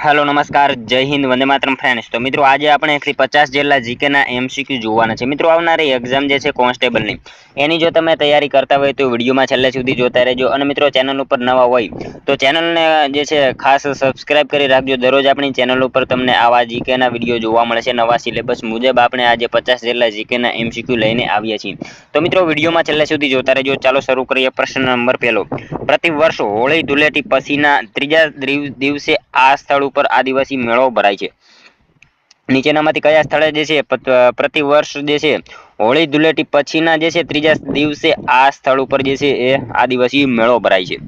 Hello नमस्कार जय Hind Vande Mataram friends. तो मित्रों आज આપણે 150 જેટલા જીકેના એમસીક્યુ જોવાના છે। મિત્રો આવનારી એક્ઝામ જે છે કોન્સ્ટેબલની એની જો તમે તૈયારી કરતા હોય તો વિડિયોમાં છેલ્લે સુધી જોતા રહેજો। અને મિત્રો ચેનલ ઉપર નવા હોય તો ચેનલને જે છે ખાસ સબસ્ક્રાઇબ કરી રાખજો। દરરોજ આપણી ચેનલ ઉપર તમને આવા જીકેના વિડિયો જોવા મળે છે। નવા સિલેબસ મુજબ આપણે આજે 50 જેટલા જીકેના એમસીક્યુ લઈને આવ્યા છીએ। તો મિત્રો વિડિયોમાં છેલ્લે સુધી જોતા રહેજો। ચાલો શરૂ કરીએ। પ્રશ્ન નંબર પહેલો, પ્રતિ વર્ષ હોળી ધૂળેટી પછીના ત્રીજા દિવસે આ સ્થળ ઉપર આદિવાસી મેળો ભરાય છે। નીચેનામાંથી કયા સ્થળે જે છે પ્રતિ વર્ષ જે છે હોળી ધૂળેટી પછીના જે છે ત્રીજા દિવસે આ સ્થળ ઉપર જે છે એ આદિવાસી મેળો ભરાય છે?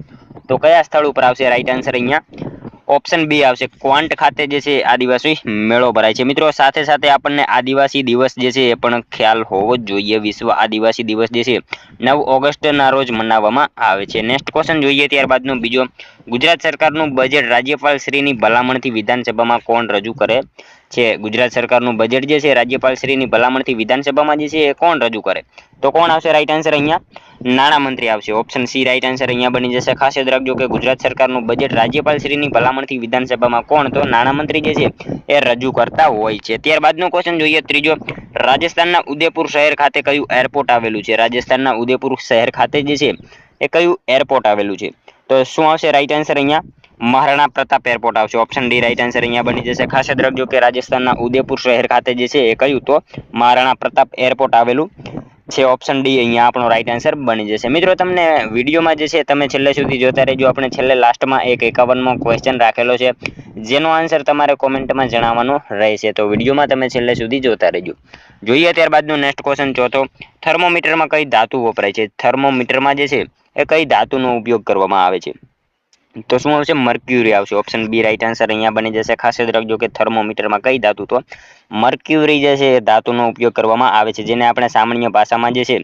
તો કયા સ્થળ ઉપર આવશે? રાઈટ આન્સર અહીંયા ઓપ્શન બી આવશે, ક્વાંટ ખાતે જે છે આદિવાસી મેળો ભરાય છે। મિત્રો સાથે સાથે આપણને આદિવાસી દિવસ જે છે એ પણ ખ્યાલ હોવો જ જોઈએ। વિશ્વ આદિવાસી દિવસ જે છે 9 ઓગસ્ટના રોજ મનાવવામાં આવે છે। નેક્સ્ટ ક્વેશ્ચન જોઈએ ત્યારબાદનો બીજો, ગુજરાત સરકારનું બજેટ રાજ્યપાલ શ્રીની ભલામણથી વિધાનસભામાં કોણ રજૂ કરે છે? ગુજરાત સરકારનું બજેટ જે છે રાજ્યપાલ શ્રીની ભલામણથી વિધાનસભામાં જે છે એ કોણ રજૂ કરે? તો કોણ આવશે? રાઈટ આન્સર અહીંયા નાણામંત્રી આવશે। ઓપ્શન સી રાઈટ આન્સર અહીંયા બની જશે। ખાસ યાદ રાખજો કે ગુજરાત સરકારનું બજેટ રાજ્યપાલ શ્રીની ભલામણથી વિધાનસભામાં કોણ? તો નાણામંત્રી જે છે એ રજૂ કરતા હોય છે। ત્યારબાદનો ક્વેશ્ચન જોઈએ ત્રીજો, રાજસ્થાનના ઉદયપુર શહેર ખાતે કયું એરપોર્ટ આવેલું છે? રાજસ્થાનના ઉદયપુર શહેર ખાતે જે છે એ કયું એરપોર્ટ આવેલું છે? તો શું આવશે? રાઈટ આન્સર અહીંયા મહારાણા પ્રતાપ એરપોર્ટ આવશે। ઓપ્શન ડી રાઈટ આન્સર અહીંયા બની જશે। ખાસ યાદ રાખજો કે રાજસ્થાનના ઉદયપુર શહેર ખાતે જે છે એ કયું? તો મહારાણા પ્રતાપ એરપોર્ટ આવેલું છે। ઓપ્શન ડી અહીંયા આપણો રાઈટ આન્સર બની જશે। મિત્રો તમને વિડીયોમાં જે છે તમે છેલ્લે સુધી જોતા રહેજો। આપણે છેલ્લે લાસ્ટમાં એક 51મો ક્વેશ્ચન રાખેલો છે જેનો આન્સર તમારે કોમેન્ટમાં જણાવવાનો રહેશે। તો વિડીયોમાં તમે છેલ્લે સુધી જોતા રહેજો। જોઈએ ત્યારબાદનો નેક્સ્ટ ક્વેશ્ચન ચોથો, થર્મોમીટરમાં કઈ ધાતુ વપરાય છે? થર્મોમીટરમાં જે છે એ કઈ ધાતુનો ઉપયોગ કરવામાં આવે છે? તો શું આવશે? મર્ક્યુરી આવશે। ઓપ્શન બી રાઈટ આન્સર અહીંયા બની જશે। ખાસ યાદ રાખજો કે થર્મોમીટરમાં કઈ ધાતુ? તો મર્ક્યુરી જે છે એ ધાતુનો ઉપયોગ કરવામાં આવે છે, જેને આપણે સામાન્ય ભાષામાં જે છે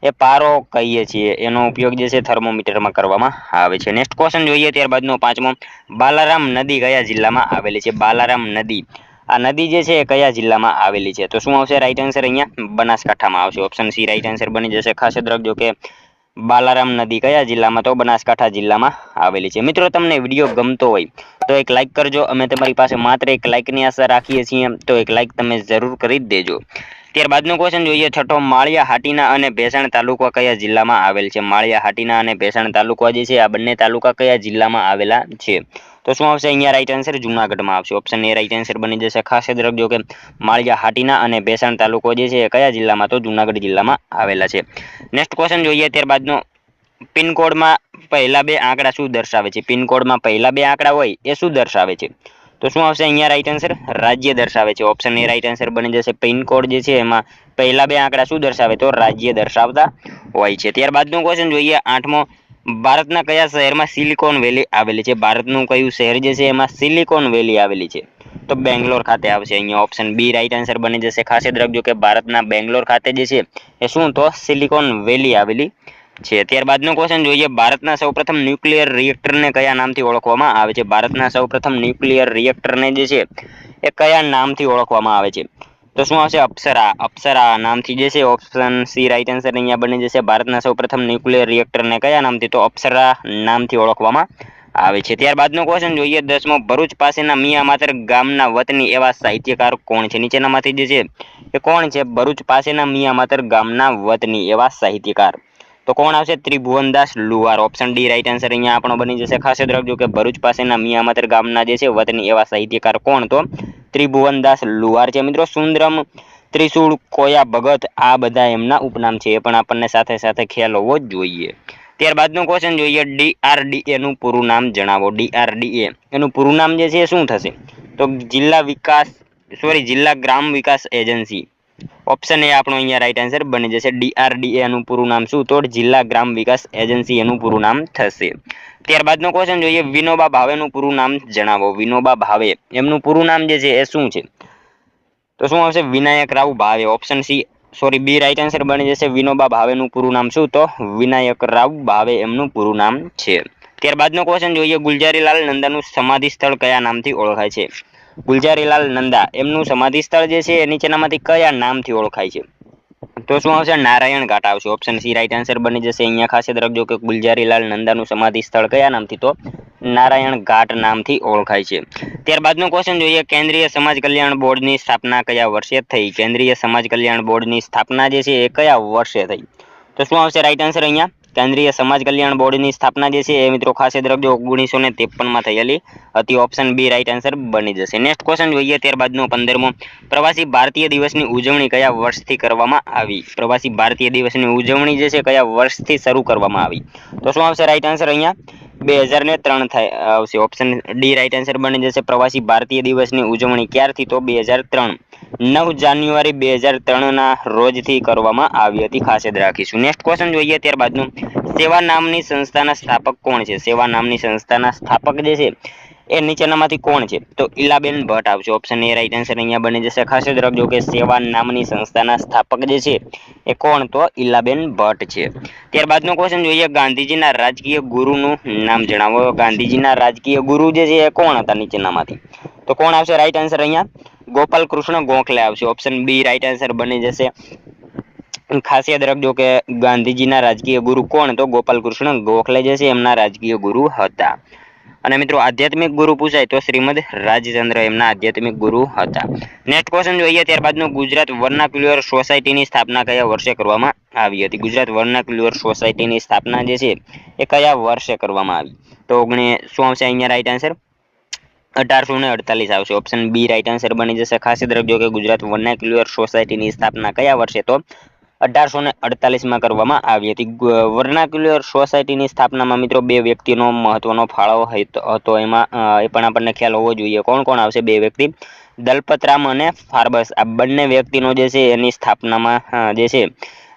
એ પારો કહીએ છીએ। એનો ઉપયોગ જે છે થર્મોમીટરમાં કરવામાં આવે છે। નેક્સ્ટ ક્વેશ્ચન જોઈએ ત્યારબાદનો પાંચમો, બાલારામ નદી કયા જિલ્લામાં આવેલી છે? બાલારામ નદી, આ નદી જે છે એ કયા જિલ્લામાં આવેલી છે? તો શું આવશે? રાઈટ આન્સર અહીંયા બનાસકાંઠામાં આવશે। ઓપ્શન સી રાઈટ આન્સર બની જશે। ખાસ યાદ રાખજો કે બાલારામ નદી કયા જિલ્લામાં? તો બનાસકાંઠા જિલ્લામાં આવેલી છે। મિત્રો તમને વિડીયો ગમતો હોય તો એક લાઈક કરજો। અમે તમારી પાસે માત્ર એક લાઈકની આશા રાખીએ છીએ, તો એક લાઈક તમે જરૂર કરી જ દેજો। ત્યારબાદનો ક્વેશ્ચન જોઈએ છઠ્ઠો, માળિયા હાટીના અને ભેસાણ તાલુકા કયા જિલ્લામાં આવેલ છે? માળિયા હાટીના અને ભેસાણ તાલુકા જે છે આ બંને તાલુકા કયા જિલ્લામાં આવેલા છે? તો શું આવશે? અહીંયા રાઈટ આન્સર જુનાગઢમાં આવશે। ઓપ્શન એ રાઈટ આન્સર બની જશે। ખાસ યાદ રાખજો કે માળિયા હાટીના અને ભેસાણ તાલુકો જે છે કયા જિલ્લામાં? તો જુનાગઢ જિલ્લામાં આવેલા છે। નેક્સ્ટ ક્વેશ્ચન જોઈએ ત્યારબાદનો, પિનકોડમાં પહેલા બે આંકડા શું દર્શાવે છે? પિનકોડમાં પહેલા બે આંકડા હોય એ શું દર્શાવે છે? તો શું આવશે? અહીંયા રાઈટ આન્સર રાજ્ય દર્શાવે છે। ઓપ્શન એ રાઈટ આન્સર બની જશે। પિનકોડ જે છે એમાં પહેલા બે આંકડા શું દર્શાવે? તો રાજ્ય દર્શાવતા હોય છે। ત્યારબાદનો ક્વેશ્ચન જોઈએ આઠમો, ભારતના કયા શહેરમાં સિલિકોન વેલી આવેલી છે? ભારતનું કયું શહેર જે છે એમાં સિલિકોન વેલી આવેલી છે? તો બેંગ્લોર ખાતે આવશે। અહીંયા ઓપ્શન બી રાઈટ આન્સર બની જશે। ખાસ યાદ રાખજો કે ભારતના બેંગ્લોર ખાતે જે છે એ શું? તો સિલિકોન વેલી આવેલી છે। ત્યારબાદનો ક્વેશ્ચન જોઈએ, ભારતના સૌપ્રથમ ન્યુક્લિયર રિએક્ટરને કયા નામથી ઓળખવામાં આવે છે? ભારતના સૌપ્રથમ ન્યુક્લિયર રિએક્ટરને જે છે એ કયા નામથી ઓળખવામાં આવે છે? તો શું આવશે? અપ્સરા, અપ્સરા નામથી જે છે। ઓપ્શન સી રાઈટ આન્સર અહીંયા બની જશે। ભારતના સૌપ્રથમ ન્યુક્લિયર રિએક્ટરને કયા નામથી? તો અપ્સરા નામથી ઓળખવામાં આવે છે। ત્યારબાદનો ક્વેશ્ચન જોઈએ દસમો, ભરૂચ પાસેના મિયામાતર ગામના વતની એવા સાહિત્યકાર કોણ છે? નીચેનામાંથી જે છે એ કોણ છે ભરૂચ પાસેના મિયામાતર ગામના વતની એવા સાહિત્યકાર? તો કોણ આવશે? ત્રિભુવનદાસ લુહાર। ઓપ્શન ડી રાઈટ આન્સર અહીંયા આપણો બની જશે। ખાસ યાદ રાખજો કે ભરૂચ પાસેના મિયામાતર ગામના જે છે વતની એવા સાહિત્યકાર કોણ? તો ત્રિભુવનદાસ લુહાર છે। મિત્રો સુંદરમ, ત્રિશૂળ, કોયા ભગત આ બધા એમના ઉપનામ છે, એ પણ આપણને સાથે સાથે ખ્યાલ હોવો જ જોઈએ। ત્યારબાદનો ક્વેશ્ચન જોઈએ, DRDA નું પૂરું નામ જણાવો। DRDA એનું પૂરું નામ જે છે શું થશે? તો જિલ્લા ગ્રામ વિકાસ એજન્સી। ઓપ્શન એ આપણો અહીંયા રાઈટ આન્સર બની જશે। DRDA નું પૂરું નામ શું? તો જિલ્લા ગ્રામ વિકાસ એજન્સી એનું પૂરું નામ થશે। ત્યારબાદનો ક્વેશ્ચન જોઈએ, વિનોબા ભાવેનું પૂરું નામ જણાવો। વિનોબા ભાવે એમનું પૂરું નામ જે છે એ શું છે? તો શું આવશે? વિનાયક રાવ ભાવે। ઓપ્શન બી રાઈટ આન્સર બની જશે। વિનોબા ભાવેનું પૂરું નામ શું? તો વિનાયક રાવ ભાવે એમનું પૂરું નામ છે। ત્યારબાદનો ક્વેશ્ચન જોઈએ, ગુલજારીલાલ નંદાનું સમાધિ સ્થળ કયા નામથી ઓળખાય છે? ગુલજારીલાલ નંદા એમનું સમાધિ સ્થળ જે છે એ નીચેનામાંથી કયા નામથી ઓળખાય છે? તો શું આવશે? નારાયણ ઘાટ આવશે। ઓપ્શન સી રાઈટ આન્સર બની જશે। અહીંયા ખાસ યાદ રાખજો કે ગુલજારીલાલ નંદાનું સમાધિ સ્થળ કયા નામથી? તો નારાયણ ઘાટ નામથી ઓળખાય છે। ત્યારબાદનો ક્વેશ્ચન જોઈએ, કેન્દ્રીય સમાજ કલ્યાણ બોર્ડની સ્થાપના કયા વર્ષે થઈ? કેન્દ્રીય સમાજ કલ્યાણ બોર્ડની સ્થાપના જે છે એ કયા વર્ષે થઈ? તો શું આવશે રાઈટ આન્સર અહીંયા? કેન્દ્રીય સમાજ કલ્યાણ બોર્ડની સ્થાપના જે છે એ મિત્રો ખાસ યાદ રાખજો 1953 થયેલી હતી। ઓપ્શન બી રાઈટ આન્સર બની જશે। નેક્સ્ટ ક્વેશ્ચન જોઈએ ત્યારબાદનો 15મો, પ્રવાસી ભારતીય દિવસની ઉજવણી કયા વર્ષથી કરવામાં આવી? પ્રવાસી ભારતીય દિવસની ઉજવણી જે છે કયા વર્ષથી શરૂ કરવામાં આવી? તો શું આવશે રાઈટ આન્સર અહીંયા? 2003 થાય આવશે। ઓપ્શન ડી રાઈટ આન્સર બની જશે। પ્રવાસી ભારતીય દિવસની ઉજવણી ક્યારથી? તો 2003 9 જાન્યુઆરી 2003 ના રોજથી કરવામાં આવી હતી, ખાસ યાદ રાખીશું। નેક્સ્ટ ક્વેશ્ચન જોઈએ ત્યારબાદનું, સેવા નામની સંસ્થાના સ્થાપક કોણ છે? સેવા નામની સંસ્થાના સ્થાપક જે છે એ નીચેનામાંથી કોણ છે? તો ઈલાબેન ભટ્ટ આવશે। ઓપ્શન એ રાઈટ આન્સર અહીંયા બની જશે। ખાસ યાદ રાખજો કે સેવા નામની સંસ્થાના સ્થાપક જે છે એ કોણ? તો ઈલાબેન ભટ્ટ છે। ત્યારબાદનો ક્વેશ્ચન જોઈએ, ગાંધીજીના રાજકીય ગુરુનું નામ જણાવો। ગાંધીજીના રાજકીય ગુરુ જે છે એ કોણ હતા નીચેનામાંથી? તો કોણ આવશે રાઈટ આન્સર અહીંયા? ગોપાલ કૃષ્ણ ગોખલે આવશે। ઓપ્શન બી રાઈટ આન્સર બની જશે। ખાસ યાદ રાખજો કે ગાંધીજીના રાજકીય ગુરુ કોણ? તો ગોપાલ કૃષ્ણ ગોખલે જે છે એમના રાજકીય ગુરુ હતા। અને મિત્રો આધ્યાત્મિક ગુરુ પૂછાય તો શ્રીમદ રાજચંદ્ર એમના આધ્યાત્મિક ગુરુ હતા। નેક્સ્ટ ક્વેશ્ચન જોઈએ ત્યારબાદનું, ગુજરાત વર્નાક્યુલર સોસાયટીની સ્થાપના કયા વર્ષે કરવામાં આવી હતી? ગુજરાત વર્નાક્યુલર સોસાયટીની સ્થાપના જે છે એ કયા વર્ષે કરવામાં આવી? તો શું આવશે અહીંયા રાઈટ આન્સર? 1848 આવશે। ઓપ્શન બી રાઈટ આન્સર બની જશે। ખાસ યાદ રાખજો કે ગુજરાત વર્નાક્યુલર સોસાયટીની સ્થાપના કયા વર્ષે? તો 1848 કરવામાં આવી હતી। વર્નાક્યુલર સોસાયટીની સ્થાપનામાં મિત્રો બે વ્યક્તિનો મહત્વનો ફાળો હતો, એમાં એ પણ આપણને ખ્યાલ હોવો જોઈએ। કોણ કોણ આવશે બે વ્યક્તિ? દલપતરામ અને ફાર્બસ, આ બંને વ્યક્તિનો જે છે એની સ્થાપનામાં જે છે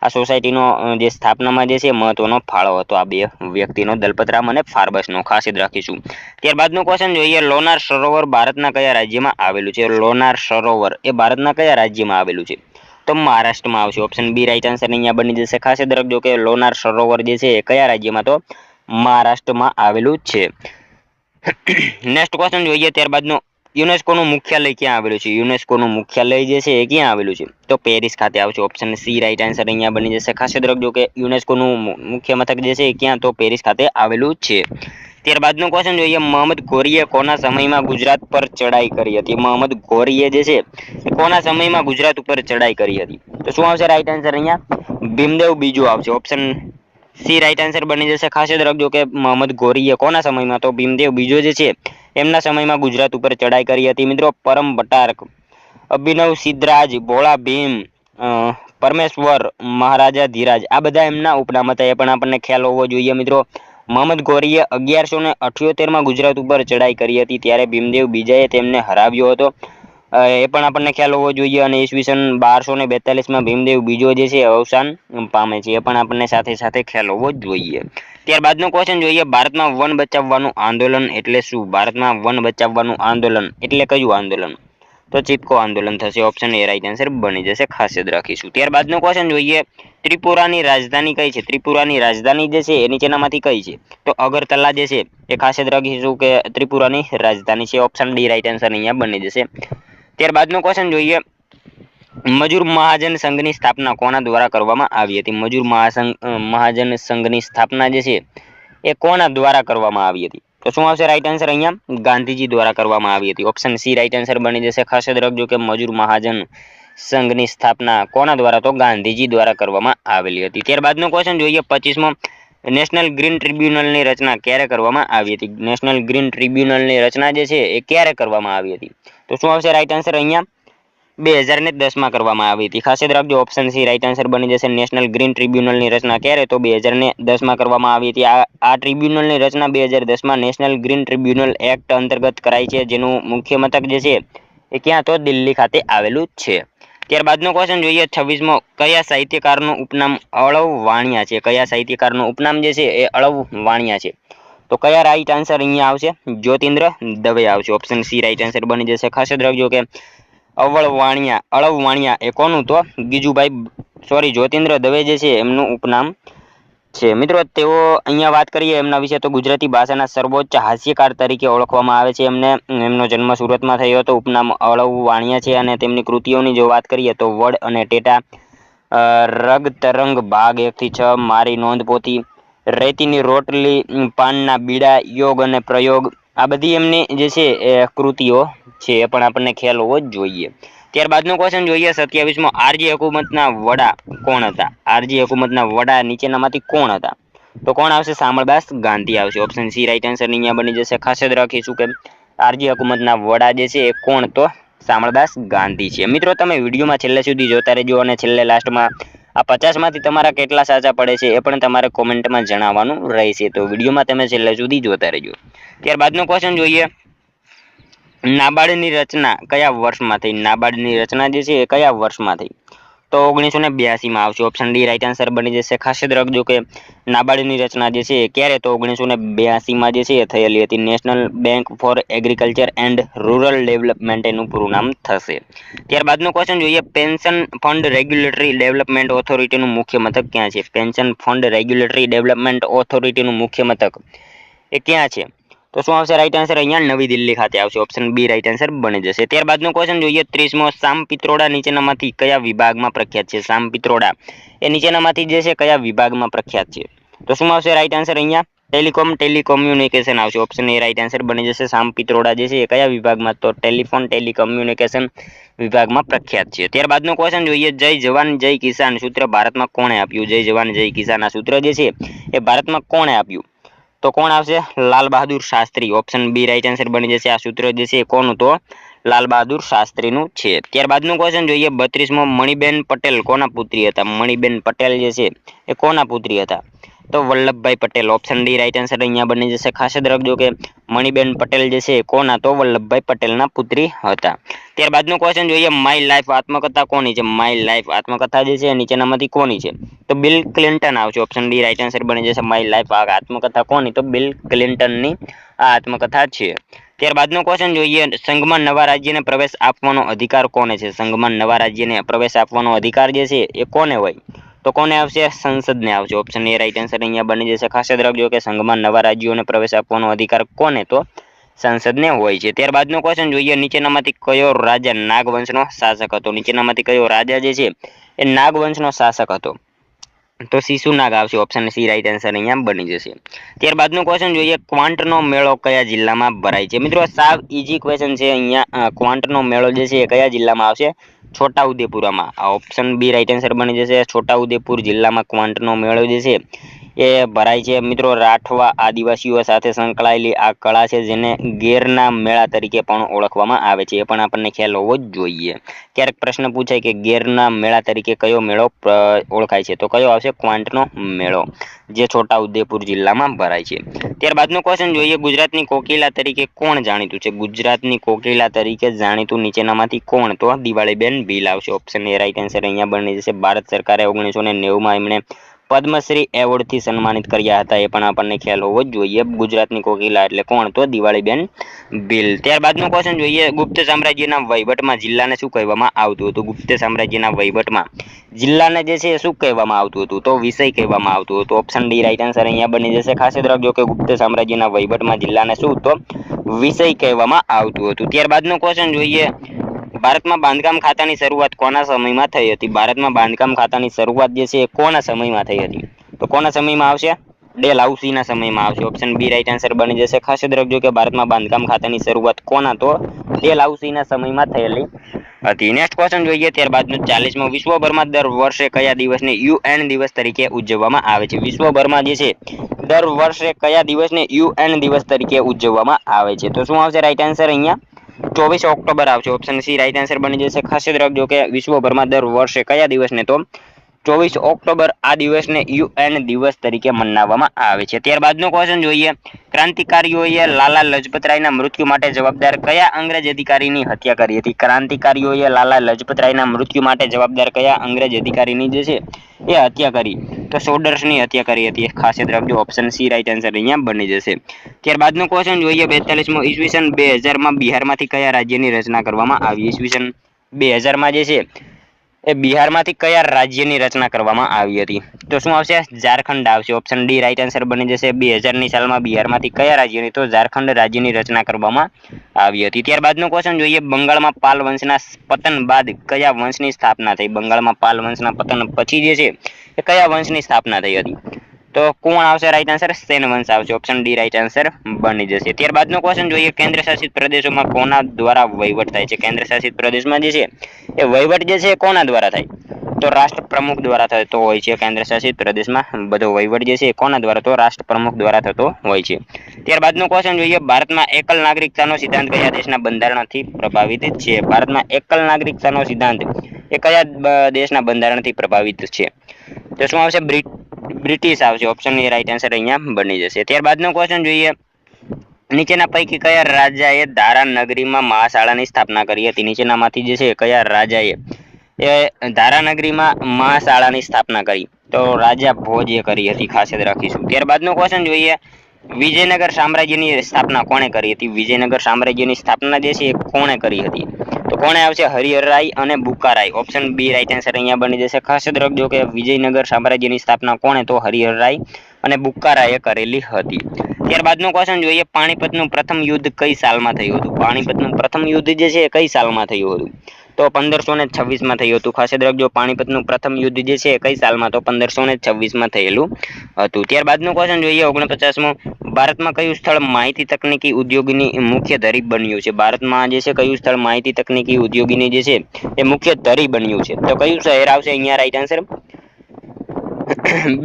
આ સોસાયટીનો જે સ્થાપનામાં જે છે મહત્વનો ફાળો હતો આ બે વ્યક્તિનો, દલપતરામ અને ફાર્બસનો, ખાસ યાદ રાખીશું। ત્યારબાદનો ક્વેશ્ચન જોઈએ, લોનાર સરોવર ભારતના કયા રાજ્યમાં આવેલું છે? લોનાર સરોવર એ ભારતના કયા રાજ્યમાં આવેલું છે? તો મહારાષ્ટ્રમાં આવશે। ઓપ્શન બી રાઈટ આન્સર અહીંયા બની જશે। ખાસ યાદ રાખજો કે લોનાર સરોવર જે છે એ કયા રાજ્યમાં? તો મહારાષ્ટ્રમાં આવેલું છે। નેક્સ્ટ ક્વેશ્ચન જોઈએ ત્યારબાદનો, યુનેસ્કોનું મુખ્યાલય ક્યાં આવેલું છે? યુનેસ્કોનું મુખ્યાલય જે છે એ ક્યાં આવેલું છે? તો પેરિસ ખાતે આવશે। ઓપ્શન સી રાઈટ આન્સર અહીંયા બની જશે। ખાસ યાદ રાખજો કે યુનેસ્કોનું મુખ્ય મથક જે છે એ ક્યાં? તો પેરિસ ખાતે આવેલું છે। ત્યારબાદનો ક્વેશ્ચન જોઈએ, મોહમ્મદ ઘોરીએ કોના સમયમાં ગુજરાત પર ચડાઈ કરી હતી? મોહમ્મદ ઘોરીએ જે છે એ કોના સમયમાં ગુજરાત ઉપર ચડાઈ કરી હતી? તો શું આવશે રાઈટ આન્સર અહીંયા? ભીમદેવ બીજો આવશે। ઓપ્શન સી રાઈટ આન્સર બની જશે। ખાસ યાદ રાખજો કે મોહમ્મદ ઘોરીએ કોના સમયમાં? તો ભીમદેવ બીજો જે છે એમના સમયમાં ગુજરાત ઉપર ચડાઈ કરી હતી। મિત્રો પરમ બટાર્ક, અભિનવ સિદ્ધરાજ, ભોળા ભીમ, પરમેશ્વર, મહારાજા ધીરાજ, આ બધા એમના ઉપનામ હતા, એ પણ આપણને ખ્યાલ હોવો જોઈએ। મિત્રો મોહમ્મદ ઘોરીએ 1178 ગુજરાત ઉપર ચડાઈ કરી હતી, ત્યારે ભીમદેવ બીજાએ તેમને હરાવ્યો હતો, એ પણ આપણને ખ્યાલ હોવો જોઈએ। અને ઈસવીસન 1242 ભીમદેવ બીજો જે છે અવસાન પામે છે, એ પણ આપણને સાથે સાથે ખ્યાલ હોવો જોઈએ। ત્યારબાદનો ક્વેશ્ચન જોઈએ, ભારતમાં વન બચાવવાનું આંદોલન એટલે શું? ભારતમાં વન બચાવવાનું આંદોલન એટલે કયું આંદોલન? તો ચિપકો આંદોલન થશે। ઓપ્શન એ રાઈટ આન્સર બની જશે, ખાસ યાદ રાખીશું। ત્યારબાદનો ક્વેશ્ચન જોઈએ, ત્રિપુરાની રાજધાની કઈ છે? ત્રિપુરાની રાજધાની જે છે એ નીચેનામાંથી કઈ છે? તો અગરતલા જે છે એ ખાસ યાદ રાખીશું કે ત્રિપુરાની રાજધાની છે। ઓપ્શન ડી રાઈટ આન્સર અહીંયા બની જશે। ત્યારબાદનો ક્વેશ્ચન જોઈએ, મજૂર મહાજન સંઘની સ્થાપના કોના દ્વારા કરવામાં આવી હતી? મજૂર મહાજન સંઘની સ્થાપના જે છે એ કોના દ્વારા કરવામાં આવી હતી? તો શું આવશે રાઈટ આન્સર અહીંયા? ગાંધીજી દ્વારા કરવામાં આવી હતી। ઓપ્શન સી રાઈટ આન્સર બની જશે। ખાસ યાદ રાખજો કે મજૂર મહાજન સંઘની સ્થાપના કોના દ્વારા? તો ગાંધીજી દ્વારા કરવામાં આવેલી હતી। ત્યારબાદનો ક્વેશ્ચન જોઈએ 25મો, નેશનલ ગ્રીન ટ્રિબ્યુનલની રચના ક્યારે કરવામાં આવી હતી? નેશનલ ગ્રીન ટ્રિબ્યુનલની રચના જે છે એ ક્યારે કરવામાં આવી હતી? તો શું આવશે રાઈટ આન્સર અહીંયા? 2010 કરવામાં આવી હતી। ખાસ યાદ રાખજો ઓપ્શન સી રાઈટ આન્સર બની જશે। નેશનલ ગ્રીન ટ્રિબ્યુનલની રચના ક્યારે? તો 2010 કરવામાં આવી હતી। આ ટ્રિબ્યુનલની રચના 2010 નેશનલ ગ્રીન ટ્રિબ્યુનલ એક્ટ અંતર્ગત કરાઈ છે, જેનું મુખ્ય મથક જે છે એ ક્યાં? તો દિલ્હી ખાતે આવેલું છે। ત્યારબાદનો ક્વેશ્ચન જોઈએ 26મો, કયા સાહિત્યકારનું ઉપનામ અળવ વાણિયા છે? કયા સાહિત્યકારનું ઉપનામ જે છે એ અળવ વાણિયા છે? તો કયા રાઈટ આન્સર અહીંયા આવશે? જ્યોતિન્દ્ર દવે આવશે। ઓપ્શન સી રાઈટ આન્સર બની જશે। ખાસ યાદ રાખજો કે અળવ વાણિયા એ કોનું? તો જ્યોતિન્દ્ર દવે જે છે એમનું ઉપનામ છે। મિત્રો તેઓ અહીંયા વાત કરીએ એમના વિશે તો ગુજરાતી ભાષાના સર્વોચ્ચ હાસ્યકાર તરીકે ઓળખવામાં આવે છે એમનો જન્મ સુરતમાં થયો હતો। ઉપનામ અળવ વાણિયા છે। અને તેમની કૃતિઓની જો વાત કરીએ તો વડ અને ટેટા, રગ તરંગ, ભાગ 1 થી 6, મારી નોંધ પોથી, રેતીની રોટલી, પાનના બીડા, યોગ અને પ્રયોગ, આ બધી એમની જે છે એ કૃતિઓ છે, એ પણ આપણને ખ્યાલ હોવો જ જોઈએ. ત્યારબાદનો ક્વેશ્ચન જોઈએ 27મો, આરજી હુકુમતના વડા કોણ હતા? આરજી હુકુમતના વડા નીચેનામાંથી કોણ હતા? તો કોણ આવશે? શામળદાસ ગાંધી આવશે. ઓપ્શન સી રાઈટ આન્સર અહીંયા બની જશે. ખાસ યાદ રાખીશું કે આરજી હુકુમતના વડા જે છે એ કોણ? તો શામળદાસ ગાંધી છે. મિત્રો તમે વિડીયોમાં છેલ્લે સુધી જોતા રહેજો અને છેલ્લે લાસ્ટમાં આ 50માંથી તમારા કેટલા સાચા પડે છે એ પણ તમારે કોમેન્ટમાં જણાવવાનું રહેશે. તો વિડીયોમાં તમે છેલ્લે સુધી જોતા રહેજો. ત્યારબાદનો ક્વેશ્ચન જોઈએ, નાબાર્ડની રચના કયા વર્ષમાં થઈ? નાબાર્ડની રચના જે છે એ કયા વર્ષમાં થઈ? તો 1982માં આવશે. ઓપ્શન ડી રાઈટ આન્સર બની જશે. ખાસ યાદ રાખજો કે નાબાર્ડની રચના જે છે એ ક્યારે? તો 1982માં જે છે એ થયેલી હતી. National bank four agriculture and rural development એનું પૂરું નામ થશે. ત્યારબાદનો ક્વેશ્ચન જોઈએ, પેન્શન ફંડ રેગ્યુલેટરી ડેવલપમેન્ટ ઓથોરિટીનું મુખ્ય મથક ક્યાં છે? પેન્શન ફંડ રેગ્યુલેટરી ડેવલપમેન્ટ ઓથોરિટીનું મુખ્ય મથક એ ક્યાં છે? તો શું આવશે રાઈટ આન્સર? અહીંયા નવી દિલ્હી ખાતે આવશે. ઓપ્શન બી રાઈટ આન્સર બની જશે. ત્યારબાદનો ક્વેશ્ચન જોઈએ 30મો, સામ પિત્રોડા નીચેનામાંથી કયા વિભાગમાં પ્રખ્યાત છે? સામ પિત્રોડા એ નીચેનામાંથી જે છે કયા વિભાગમાં પ્રખ્યાત છે? તો શું આવશે રાઈટ આન્સર? અહીંયા ટેલિકોમ્યુનિકેશન આવશે. ઓપ્શન એ રાઈટ આન્સર બની જશે. સામ પિત્રોડા જે છે એ કયા વિભાગમાં? તો ટેલિકોમ્યુનિકેશન વિભાગમાં પ્રખ્યાત છે. ત્યારબાદનો ક્વેશ્ચન જોઈએ, જય જવાન જય કિસાન સૂત્ર ભારતમાં કોણે આપ્યું? જય જવાન જય કિસાન આ સૂત્ર જે છે એ ભારતમાં કોણે આપ્યું? તો કોણ આવશે? Lal Bahadur Shastri. Option B right answer બની જશે. આ સૂત્ર જે છે કોનું? તો લાલ બહાદુર શાસ્ત્રીનું છે. ત્યારબાદનું ક્વેશ્ચન જોઈએ 32મો, મણિબેન પટેલ કોના પુત્રી હતા? મણિબેન પટેલ જે છે એ કોના પુત્રી હતા? તો Vallabhbhai Patel. Option D right answer અહીંયા બની જશે. ખાસ યાદ રાખજો કે મણિબેન પટેલ જે છે કોના? તો વલ્લભભાઈ પટેલના પુત્રી હતા. ત્યારબાદનું ક્વેશ્ચન જોઈએ, માય લાઈફ આત્મકથા કોની છે? માય લાઈફ આત્મકથા જે છે નીચેનામાંથી કોની છે? તો બિલ ક્લિન્ટન આવશે. ઓપ્શન ડી રાઈટ આન્સર બની જશે. માય લાઈફ આત્મકથા કોની? તો બિલ ક્લિન્ટનની આ આત્મકથા છે. ત્યારબાદનો ક્વેશ્ચન જોઈએ, સંઘમાં નવા રાજ્યને પ્રવેશ આપવાનો અધિકાર કોને છે? સંઘમાં નવા રાજ્યને પ્રવેશ આપવાનો અધિકાર જે છે એ કોને હોય? તો કોને આવશે? સંસદને આવશે. ઓપ્શન એ રાઈટ આન્સર અહીંયા બની જશે. ખાસ યાદ રાખજો કે સંઘમાં નવા રાજ્યોને પ્રવેશ આપવાનો અધિકાર કોને? તો સંસદને હોય છે. ત્યારબાદનો ક્વેશ્ચન જોઈએ, નીચેનામાંથી કયો રાજા નાગવંશનો શાસક હતો? નીચેનામાંથી કયો રાજા જે છે એ નાગવંશનો શાસક હતો? તો શિશુનાગ આવશે. ઓપ્શન સી રાઈટ આન્સર અહીંયા બની જશે. ત્યારબાદનો ક્વેશ્ચન જોઈએ, ક્વાંટનો મેળો કયા જિલ્લામાં ભરાય છે? મિત્રો સાવ ઈઝી ક્વેશ્ચન છે. અહીંયા ક્વાંટનો મેળો જે છે એ કયા જિલ્લામાં આવશે? છોટાઉદેપુરમાં. આ ઓપ્શન બી રાઈટ આન્સર બની જશે. છોટાઉદેપુર જિલ્લામાં ક્વાંટનો મેળો જે છે એ ભરાય છે. મિત્રો રાઠવા આદિવાસીઓ સાથે સંકળાયેલી આ કળા છે, જેને ગેરના મેળા તરીકે પણ ઓળખવામાં આવે છે. એ પણ આપણને ખ્યાલ હોવો જ જોઈએ. ક્યારેક પ્રશ્ન પૂછાય કે ગેરના મેળા તરીકે કયો મેળો ઓળખાય છે? તો કયો આવશે? ક્વાંટનો મેળો, જે છોટાઉદેપુર જિલ્લામાં ભરાય છે. ત્યારબાદનો ક્વેશ્ચન જોઈએ, ગુજરાતની કોકિલા તરીકે કોણ જાણીતું છે? ગુજરાતની કોકિલા તરીકે જાણીતું નીચેનામાંથી કોણ? તો દિવાળીબેન ભીલ આવશે. ઓપ્શન એ રાઈટ આન્સર અહીંયા બની જશે. ભારત સરકારે 1990માં એમણે પદ્મશ્રી એવોર્ડથી સન્માનિત કર્યા હતા. એ પણ આપણને ખ્યાલ હોવો જ જોઈએ. ગુજરાતની કોકિલા એટલે કોણ? તો દિવાળીબેન ભીલ. ત્યારબાદનો ક્વેશ્ચન જોઈએ, ગુપ્ત સામ્રાજ્યના વહીવટમાં જિલ્લાને શું કહેવામાં આવતું હતું? ગુપ્ત સામ્રાજ્યના વહીવટમાં જિલ્લાને જે છે શું કહેવામાં આવતું હતું? તો વિષય કહેવામાં આવતું હતું. ઓપ્શન ડી રાઈટ આન્સર અહીંયા બની જશે. ખાસ યાદ રાખજો કે ગુપ્ત સામ્રાજ્યના વહીવટમાં જિલ્લાને શું? તો વિષય કહેવામાં આવતું હતું. ત્યારબાદનો ક્વેશ્ચન જોઈએ, ભારતમાં બાંધકામ ખાતાની શરૂઆત કોના સમયમાં થઈ હતી? ભારતમાં બાંધકામ ખાતાની શરૂઆત જે છે એ કોના સમયમાં થઈ હતી? તો કોના સમયમાં આવશે? ડેલહાઉસીના સમયમાં આવશે. ઓપ્શન બી રાઈટ આન્સર બની જશે. ખાસ યાદ રાખજો કે ભારતમાં બાંધકામ ખાતાની શરૂઆત કોના? તો ડેલહાઉસીના સમયમાં થયેલી હતી. નેક્સ્ટ ક્વેશ્ચન જોઈએ, ત્યારબાદનો 40મો, વિશ્વભરમાં દર વર્ષે કયા દિવસને યુએન દિવસ તરીકે ઉજવવામાં આવે છે? વિશ્વભરમાં જે છે દર વર્ષે કયા દિવસને યુએન દિવસ તરીકે ઉજવવામાં આવે છે? તો શું આવશે રાઈટ આન્સર? અહીંયા 24 ઓક્ટોબર આવશે. ઓપ્શન સી રાઈટ આન્સર બની જશે. ખાસ યાદ રાખજો કે વિશ્વભરમાં દર વર્ષે કયા દિવસને? તો 24 ઓક્ટોબર આ દિવસને યુએન દિવસ તરીકે મનાવવામાં આવે છે. ત્યારબાદનો ક્વેશ્ચન જોઈએ, ક્રાંતિકારીઓએ લાલા લજપતરાયના મૃત્યુ માટે જવાબદાર કયા અંગ્રેજ અધિકારીની હત્યા કરી હતી? ક્રાંતિકારીઓએ લાલા લજપતરાયના મૃત્યુ માટે જવાબદાર કયા અંગ્રેજ અધિકારીની જે છે એ હત્યા કરી? તો સોડર્સની હત્યા કરી હતી. ખાસ યાદ રાખજો. ઓપ્શન સી રાઈટ આન્સર અહીંયા બની જશે. ત્યારબાદનો ક્વેશ્ચન જોઈએ, 42મો, ઈસવીસન 2000માં બિહારમાંથી કયા રાજ્યની રચના કરવામાં આવી? ઈસવીસન 2000માં જે છે એ બિહારમાંથી કયા રાજ્યની રચના કરવામાં આવી હતી? તો શું આવશે? ઝારખંડ આવશે. ઓપ્શન ડી રાઈટ આન્સર બની જશે. 2000ની સાલમાં બિહારમાંથી કયા રાજ્યની? તો ઝારખંડ રાજ્યની રચના કરવામાં આવી હતી. ત્યારબાદનો ક્વેશ્ચન જોઈએ, બંગાળમાં પાલ વંશના પતન બાદ કયા વંશની સ્થાપના થઈ? બંગાળમાં પાલ વંશના પતન પછી જે છે એ કયા વંશની સ્થાપના થઈ હતી? તો કોણ આવશે રાઈટ આન્સર? સેન વંશ આવશે. ઓપ્શન ડી રાઈટ આન્સર બની જશે. ત્યારબાદનો ક્વેશ્ચન જોઈએ, કેન્દ્ર શાસિત પ્રદેશોમાં કોના દ્વારા વહીવટ થાય છે? કેન્દ્ર શાસિત પ્રદેશમાં જે છે એ વહીવટ જે છે કોના દ્વારા થાય? તો રાષ્ટ્ર પ્રમુખ દ્વારા થતો હોય છે. કેન્દ્ર શાસિત પ્રદેશમાં બધો વહીવટ જે છે કોના દ્વારા? તો રાષ્ટ્ર પ્રમુખ દ્વારા થતો હોય છે. ત્યારબાદનો ક્વેશ્ચન જોઈએ, ભારતમાં એકલ નાગરિકતાનો સિદ્ધાંત કયા દેશના બંધારણથી પ્રભાવિત છે? ભારતમાં એકલ નાગરિકતાનો સિદ્ધાંત એ કયા દેશના બંધારણથી પ્રભાવિત છે? તો શું આવશે? બ્રિટિશ આવશે. ઓપ્શન એ રાઈટ આન્સર અહીંયા બની જશે. ત્યારબાદનો ક્વેશ્ચન જોઈએ, નીચેના પૈકી કયા રાજાએ ધારાનગરીમાં મહાશાળાની સ્થાપના કરી હતી? નીચેનામાંથી જે છે કયા રાજાએ ધારાનગરીમાં મહાશાળાની સ્થાપના કરી? તો રાજા ભોજે કરી હતી, ખાસ યાદ રાખીશું. ત્યારબાદનો ક્વેશ્ચન જોઈએ, વિજયનગર સામ્રાજ્યની સ્થાપના કોણે કરી હતી? વિજયનગર સામ્રાજ્યની સ્થાપના જે છે એ કોણે કરી હતી? તો કોણે આવશે? હરિહર રાય અને Bukkaraya. Option B right answer અહીંયા બની જશે. ખાસ યાદ રાખજો કે વિજયનગર સામ્રાજ્યની સ્થાપના કોણે? તો હરિહર રાય અને બુક્કારાયે કરેલી હતી. ત્યારબાદનો ક્વેશ્ચન જોઈએ, પાણીપતનું પ્રથમ યુદ્ધ કઈ સાલમાં થયું હતું? પાણીપતનું પ્રથમ યુદ્ધ જે છે એ કઈ સાલમાં થયું હતું? તો 1526માં થયું હતું. ખાસ યાદ રાખજો, પાણીપતનું પ્રથમ યુદ્ધ જે છે એ કઈ સાલમાં? તો 1526માં થયેલું હતું. ત્યારબાદનો ક્વેશ્ચન જોઈએ, 49મો, ભારતમાં કયું સ્થળ માહિતી તકનીકી ઉદ્યોગની મુખ્ય ધરી બન્યું છે? ભારતમાં જે છે કયું સ્થળ માહિતી તકનીકી ઉદ્યોગની જે છે એ મુખ્ય ધરી બન્યું છે? તો કયું શહેર આવશે અહીંયા રાઈટ આન્સર?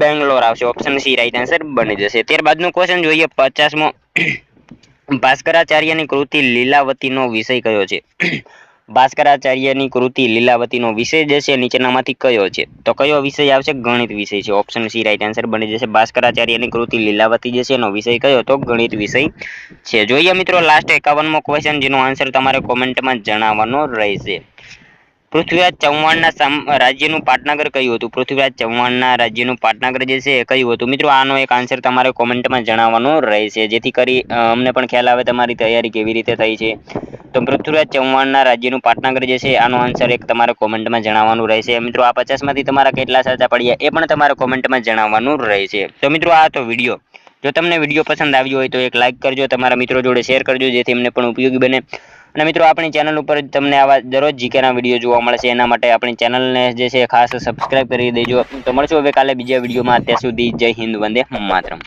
બેંગ્લોર આવશે. ઓપ્શન સી રાઈટ આન્સર બની જશે. ત્યારબાદનો ક્વેશ્ચન જોઈએ, 50મો, ભાસ્કરાચાર્યની કૃતિ લીલાવતીનો વિષય કયો છે? ભાસ્કરાચાર્યની કૃતિ લીલાવતીનો વિષય જે છે નીચેનામાંથી કયો છે? તો કયો વિષય આવશે? ગણિત વિષય છે. ઓપ્શન સી રાઈટ આન્સર બની જશે. ભાસ્કરાચાર્યની કૃતિ લીલાવતી જે છે એનો વિષય કયો? તો ગણિત વિષય છે. જોઈએ મિત્રો લાસ્ટ 51મો ક્વેશ્ચન, જેનો આન્સર તમારે કોમેન્ટમાં જણાવવાનો રહેશે. પૃથ્વીરાજ ચૌહાણના રાજ્યનું પાટનગર કયું હતું? પૃથ્વીરાજ ચૌહાણના રાજ્યનું પાટનગર જે છે એ કયું હતું? મિત્રો આનો એક આન્સર તમારે કોમેન્ટમાં જણાવવાનો રહેશે, જેથી કરી અમને પણ ખ્યાલ આવે તમારી તૈયારી કેવી રીતે થઈ છે. તો પૃથ્વીરાજ ચૌહાણના રાજ્યનું પાટનગર જે છે આનો આન્સર એક તમારે કોમેન્ટમાં જણાવવાનું રહેશે. મિત્રો આ 50માંથી તમારા કેટલા સાચા પડ્યા એ પણ તમારે કોમેન્ટમાં જણાવવાનું રહેશે. તો મિત્રો આ તો વિડીયો, જો તમને વિડીયો પસંદ આવ્યો હોય તો એક લાઇક કરજો, તમારા મિત્રો જોડે શેર કરજો, જેથી એમને પણ ઉપયોગી બને. અને મિત્રો આપણી ચેનલ ઉપર તમને આવા દરરોજ જીકેના વિડીયો જોવા મળશે, એના માટે આપણી ચેનલને જે છે ખાસ સબસ્ક્રાઇબ કરી દેજો. તો મળશું હવે કાલે બીજા વિડીયોમાં. અત્યાર સુધી જય હિન્દ, વંદે માતરમ.